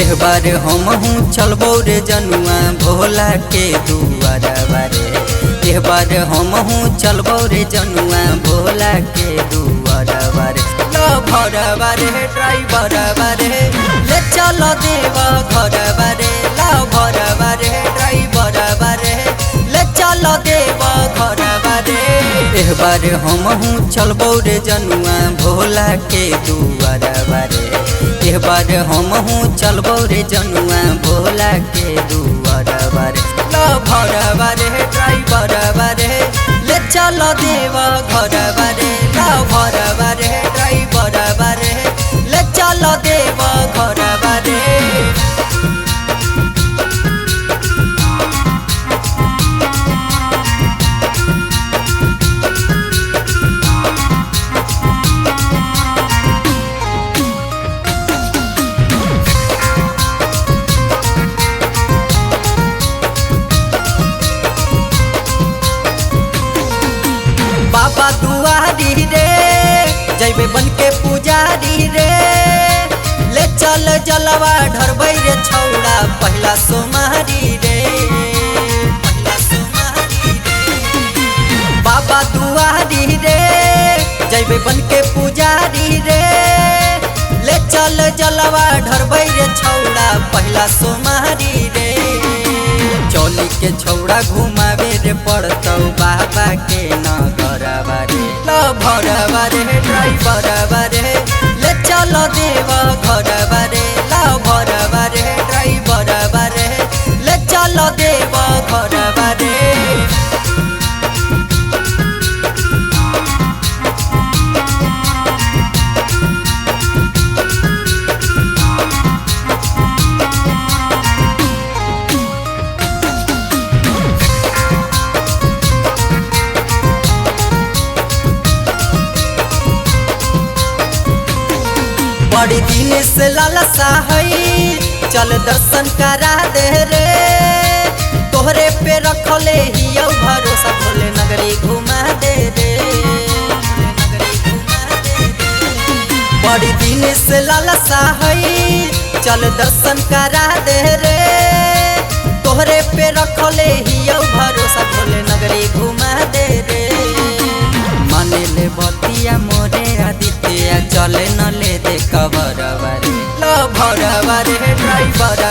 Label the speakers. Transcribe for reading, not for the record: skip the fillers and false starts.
Speaker 1: एह बार हम हूँ चलबो रे जनुआ भोला के दुआरवा रे। एह बार हम हूँ चलबो रे जनुआ भोला के दुआरवा रे। लो भरवा रे ड्राइवरवा रे ले चलो देव घरवा रे। लो भरवा रे ड्राइवरवा रे ले चलो देव घरवा रे। एह बार हम हूँ चलबो रे जनुआ भोला के दुआरवा रे। एह बार हम हूँ चलबो रे जनुआ भोला के दुआरवा रे। लो भरवा रे ड्राइवरवा रे ले चलो देव घरवा रे। लो भरवा रे ड्राइवरवा रे ले चलो देव घरवा रे। बाबा दुआरी रे जैबे बन के पुजारी रे। ले चल जलवा ढरबै रे छौड़ा पहला सोमारी रे। पहला सोमारी रे बाबा दुआरी रे जैबे बन के पुजारी रे। ले चल जलवा ढरबै रे छौड़ा पहला सोमारी रे। चौली के छौड़ा घुमावे रे पड़तौ बाबा के नगरवा रे। लो भरवा रे ड्राइवरवा रे ले चलो देव घरवा रे। लो भरवा रे ड्राइवरवा रे ले चलो देव घरवा रे। बड़ी दिन से लालसा है चल दर्शन करा दे रे। तोहरे पे रखले हियौ भरोसा भोले नगरी घुमा दे रे। बड़ी दिन से लालसा है चल दर्शन करा दे रे। तोहरे पे रखले हियौ भरोसा भोले नगरी घुमा दे रे। माने ले बतिया मोरे आदित्य चले न ले दे कवरवा रे। लो भरवा रे ड्राइवर